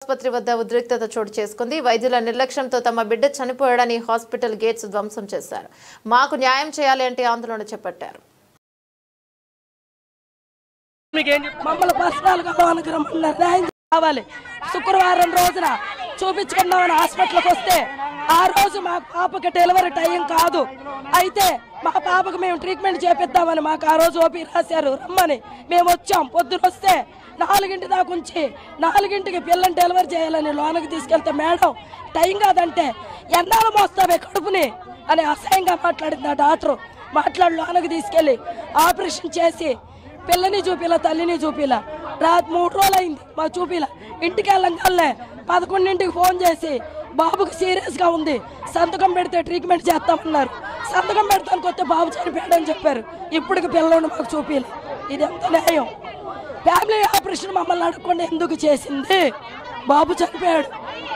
ఆసుపత్రి వద్ద ఉద్రిక్తత చోటు చేసుకుంది. వైద్యుల నిర్లక్ష్యంతో తమ బిడ్డ చనిపోయాడని హాస్పిటల్ గేట్స్ ధ్వంసం చేశారు. మాకు న్యాయం చేయాలి అంటే ఆందోళన చేపట్టారు. శుక్రవారం రోజున చూపించుకున్నామని హాస్పిటల్కి వస్తే ఆ రోజు మా పాపకి డెలివరీ టైం కాదు. అయితే మా పాపకు మేము ట్రీట్మెంట్ చేపిద్దామని మాకు ఆ రోజు ఓపీ రాశారు. రమ్మని మేము వచ్చాం. పొద్దున వస్తే 4 దాకా ఉంచి 4కి పిల్లని డెలివరీ చేయాలని లోనకి తీసుకెళ్తే మేడం టైం కాదంటే ఎన్నాళ్ళు మోస్తావే కడుపుని అని అసహ్యంగా మాట్లాడింది ఆ డాక్టర్. మాట్లాడి లోనకి తీసుకెళ్ళి ఆపరేషన్ చేసి పిల్లని చూపిలా తల్లిని చూపిలా. రాత్రి 3 రోజులు అయింది మా చూపిలా. ఇంటికి వెళ్ళంగానే 11ంటికి ఫోన్ చేసి బాబుకి సీరియస్గా ఉంది, సంతకం పెడితే ట్రీట్మెంట్ చేస్తామన్నారు. సంతకం పెడతానికి వస్తే బాబు చనిపోయాడని చెప్పారు. ఇప్పటికి పిల్లలను మాకు చూపిలా. ఇది ఎంత న్యాయం? ఫ్యామిలీ ఆపరేషన్ మమ్మల్ని అడగకుండా ఎందుకు చేసింది? బాబు చనిపోయాడు,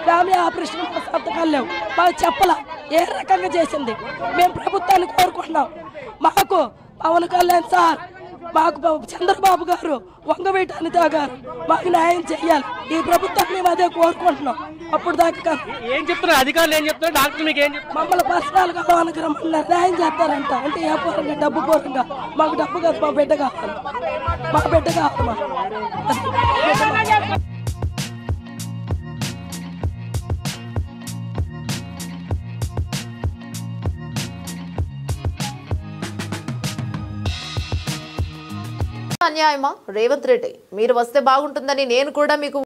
ఫ్యామిలీ ఆపరేషన్ మా సంతకాలు లేవు, మాకు చెప్పలా ఏ రకంగా చేసింది. మేము ప్రభుత్వాన్ని కోరుకుంటున్నాం. మాకు పవన్ కళ్యాణ్ సార్, మాకు చంద్రబాబు గారు, వంగవీటి అనిత గారు మాకు న్యాయం చేయాలి. ఈ ప్రభుత్వాన్ని మేము అదే కోరుకుంటున్నాం. అప్పుడు దాకా కాదు. ఏం చెప్తున్నారు అధికారులు? ఏం చెప్తున్నారు డాక్టర్? మీకు ఏం చెప్తున్నారు? మమ్మల్ని పర్సనల్గా లోనికి రమ్మన్నారు. న్యాయం చేస్తారంట. అంటే ఏ పూర్వంగా డబ్బు పూర్వంగా మాకు డబ్బు కాదు, మా బిడ్డ కావాలి, మా బిడ్డ కావాలి. అన్యాయమా? రేవంత్ రెడ్డి, మీరు వస్తే బాగుంటుందని నేను కూడా మీకు